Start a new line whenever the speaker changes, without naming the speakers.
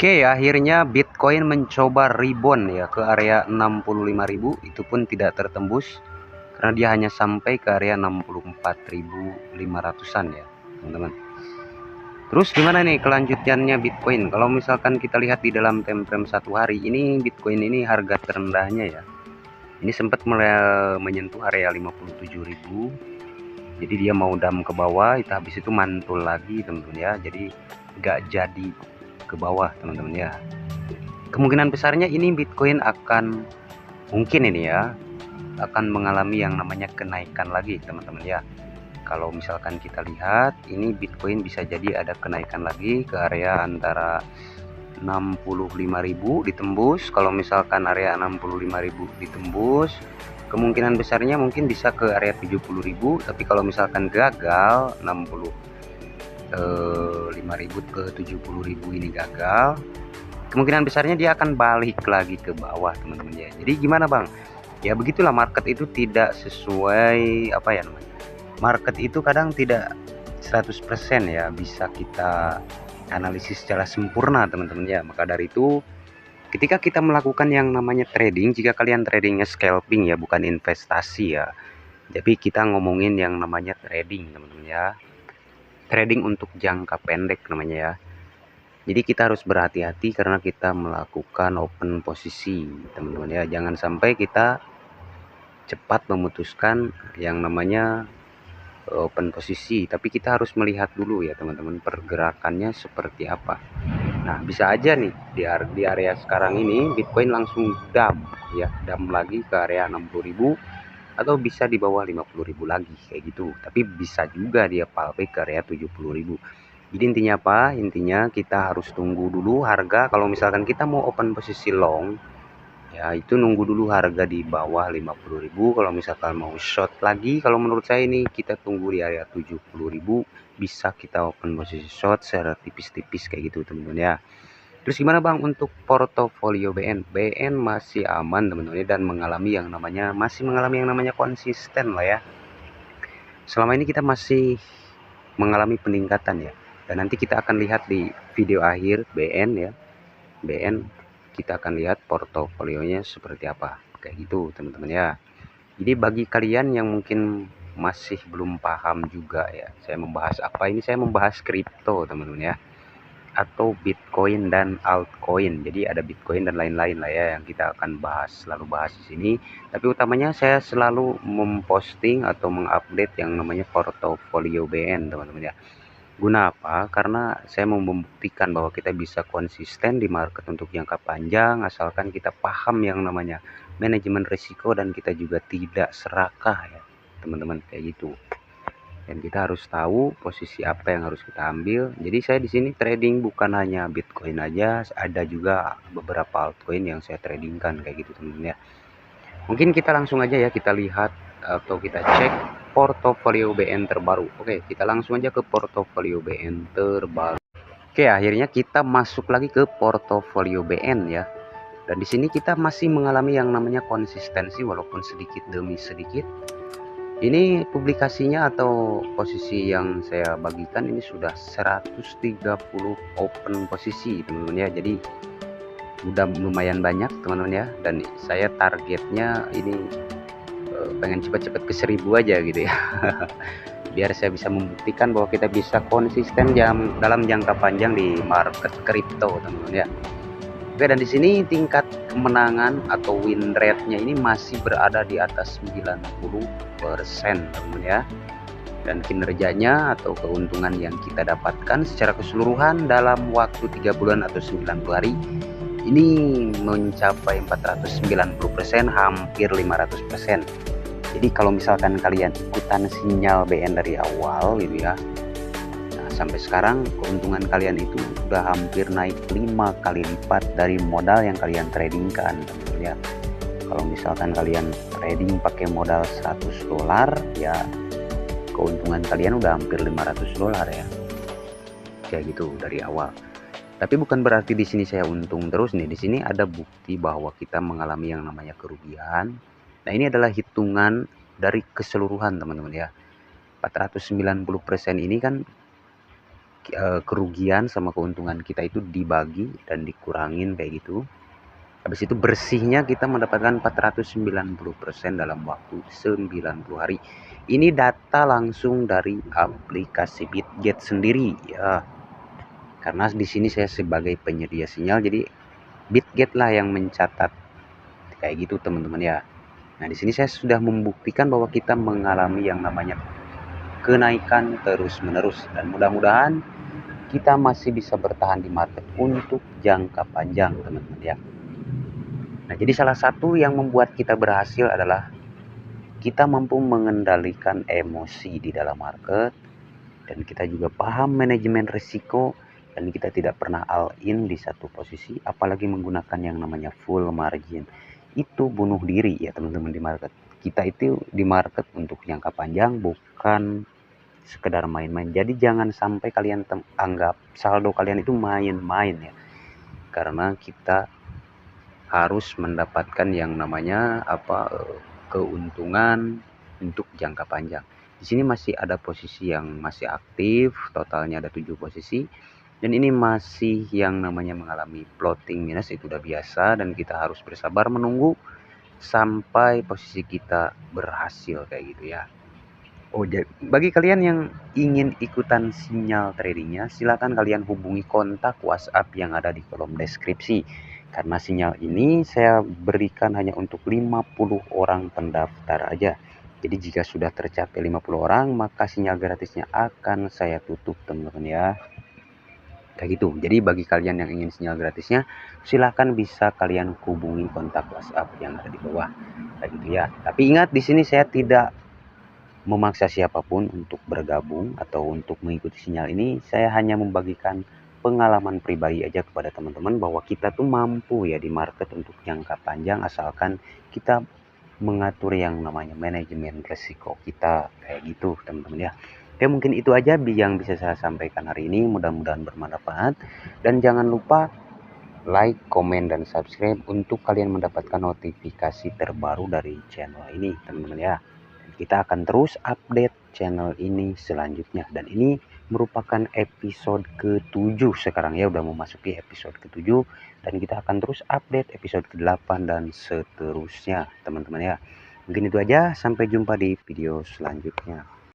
Oke, akhirnya Bitcoin mencoba rebound ya ke area 65.000, itu pun tidak tertembus karena dia hanya sampai ke area 64.500-an ya, teman-teman. Terus gimana nih kelanjutannya Bitcoin? Kalau misalkan kita lihat di dalam time frame 1 hari, ini Bitcoin ini harga terendahnya ya. Ini sempat menyentuh area 57.000. Jadi dia mau dam ke bawah, itu habis itu mantul lagi, teman-teman ya. Jadi nggak jadi ke bawah, teman-teman ya. Kemungkinan besarnya ini Bitcoin akan mungkin ini ya akan mengalami yang namanya kenaikan lagi, teman-teman ya. Kalau misalkan kita lihat ini Bitcoin bisa jadi ada kenaikan lagi ke area antara 65.000 ditembus. Kalau misalkan area 65.000 ditembus, kemungkinan besarnya mungkin bisa ke area 70.000. Tapi kalau misalkan gagal 65.000 ke 70.000 ini gagal, kemungkinan besarnya dia akan balik lagi ke bawah, teman-teman ya. Jadi gimana bang, ya begitulah, market itu tidak sesuai apa ya namanya, market itu kadang tidak 100% ya bisa kita analisis secara sempurna, teman-teman ya. Maka dari itu ketika kita melakukan yang namanya trading, jika kalian tradingnya scalping ya, bukan investasi ya, jadi kita ngomongin yang namanya trading, teman-teman ya, trading untuk jangka pendek namanya ya. Jadi kita harus berhati-hati karena kita melakukan open posisi, teman-teman ya. Jangan sampai kita cepat memutuskan yang namanya open posisi, tapi kita harus melihat dulu ya teman-teman, pergerakannya seperti apa. Nah, bisa aja nih di area sekarang ini Bitcoin langsung dam ya, dam lagi ke area 60.000 atau bisa di bawah 50.000 lagi kayak gitu. Tapi bisa juga dia palpe ke area 70.000. Jadi intinya apa? Intinya kita harus tunggu dulu harga. Kalau misalkan kita mau open posisi long, ya itu nunggu dulu harga di bawah 50.000. Kalau misalkan mau short lagi, kalau menurut saya ini kita tunggu di area 70.000, bisa kita open posisi short secara tipis-tipis kayak gitu, teman-teman ya. Terus gimana bang untuk portofolio BN? BN masih aman, teman-teman, dan masih mengalami yang namanya konsisten lah ya. Selama ini kita masih mengalami peningkatan ya. Dan nanti kita akan lihat di video akhir BN ya. BN kita akan lihat portofolionya seperti apa. Kayak gitu, teman-teman ya. Jadi bagi kalian yang mungkin masih belum paham juga ya, saya membahas apa ini, saya membahas kripto, teman-teman ya, atau Bitcoin dan altcoin. Jadi ada Bitcoin dan lain-lain lah ya yang kita akan selalu bahas di sini. Tapi utamanya saya selalu memposting atau mengupdate yang namanya portofolio BN, teman-teman ya. Guna apa? Karena saya mau membuktikan bahwa kita bisa konsisten di market untuk jangka panjang asalkan kita paham yang namanya manajemen risiko dan kita juga tidak serakah ya, teman-teman, kayak gitu. Dan kita harus tahu posisi apa yang harus kita ambil. Jadi saya di sini trading bukan hanya Bitcoin aja, ada juga beberapa altcoin yang saya tradingkan kayak gitu, teman-teman ya. Mungkin kita langsung aja ya, kita lihat atau kita cek portofolio BN terbaru. Oke, kita langsung aja ke portofolio BN terbaru. Oke, akhirnya kita masuk lagi ke portofolio BN ya. Dan di sini kita masih mengalami yang namanya konsistensi walaupun sedikit demi sedikit. Ini publikasinya atau posisi yang saya bagikan ini sudah 130 open posisi, teman-teman ya. Jadi udah lumayan banyak, teman-teman ya. Dan saya targetnya ini pengen cepat-cepat ke 1000 aja gitu ya. Biar saya bisa membuktikan bahwa kita bisa konsisten dalam jangka panjang di market kripto, teman-teman ya. Oke, dan di sini tingkat kemenangan atau win rate-nya ini masih berada di atas 90%, teman-teman ya. Dan kinerjanya atau keuntungan yang kita dapatkan secara keseluruhan dalam waktu 3 bulan atau 90 hari ini mencapai 490%, hampir 500%. Jadi kalau misalkan kalian ikutan sinyal BN dari awal gitu ya, nah, sampai sekarang keuntungan kalian itu udah hampir naik 5 kali lipat dari modal yang kalian tradingkan, teman-teman ya. Kalau misalkan kalian trading pakai modal $100 ya, keuntungan kalian udah hampir $500 ya. Kayak gitu dari awal. Tapi bukan berarti di sini saya untung terus nih. Di sini ada bukti bahwa kita mengalami yang namanya kerugian. Nah, ini adalah hitungan dari keseluruhan, teman-teman ya. 490% ini kan kerugian sama keuntungan kita itu dibagi dan dikurangin kayak gitu. Habis itu bersihnya kita mendapatkan 490% dalam waktu 90 hari. Ini data langsung dari aplikasi Bitget sendiri ya. Karena di sini saya sebagai penyedia sinyal, jadi Bitget lah yang mencatat kayak gitu teman-teman ya. Nah, di sini saya sudah membuktikan bahwa kita mengalami yang namanya kenaikan terus-menerus dan mudah-mudahan kita masih bisa bertahan di market untuk jangka panjang teman-teman ya. Nah, jadi salah satu yang membuat kita berhasil adalah kita mampu mengendalikan emosi di dalam market dan kita juga paham manajemen risiko dan kita tidak pernah all in di satu posisi, apalagi menggunakan yang namanya full margin. Itu bunuh diri ya teman-teman di market. Kita itu di market untuk jangka panjang, bukan sekedar main-main. Jadi jangan sampai kalian anggap saldo kalian itu main-main ya. Karena kita harus mendapatkan yang namanya keuntungan untuk jangka panjang. Di sini masih ada posisi yang masih aktif, totalnya ada 7 posisi. Dan ini masih yang namanya mengalami floating minus, itu udah biasa dan kita harus bersabar menunggu sampai posisi kita berhasil kayak gitu ya. Oh, bagi kalian yang ingin ikutan sinyal tradingnya, silakan kalian hubungi kontak WhatsApp yang ada di kolom deskripsi. Karena sinyal ini saya berikan hanya untuk 50 orang pendaftar aja. Jadi jika sudah tercapai 50 orang, maka sinyal gratisnya akan saya tutup teman-teman ya. Kayak gitu. Jadi bagi kalian yang ingin sinyal gratisnya, silakan bisa kalian hubungi kontak WhatsApp yang ada di bawah. Kayak gitu ya. Tapi ingat, di sini saya tidak memaksa siapapun untuk bergabung atau untuk mengikuti sinyal ini. Saya hanya membagikan pengalaman pribadi aja kepada teman-teman bahwa kita tuh mampu ya di market untuk jangka panjang asalkan kita mengatur yang namanya manajemen risiko kita kayak gitu teman-teman ya. Oke, mungkin itu aja yang bisa saya sampaikan hari ini, mudah-mudahan bermanfaat dan jangan lupa like, komen, dan subscribe untuk kalian mendapatkan notifikasi terbaru dari channel ini teman-teman ya. Kita akan terus update channel ini selanjutnya dan ini merupakan episode ke-7 sekarang ya, udah memasuki episode ke-7 dan kita akan terus update episode ke-8 dan seterusnya teman-teman ya. Mungkin itu aja, sampai jumpa di video selanjutnya.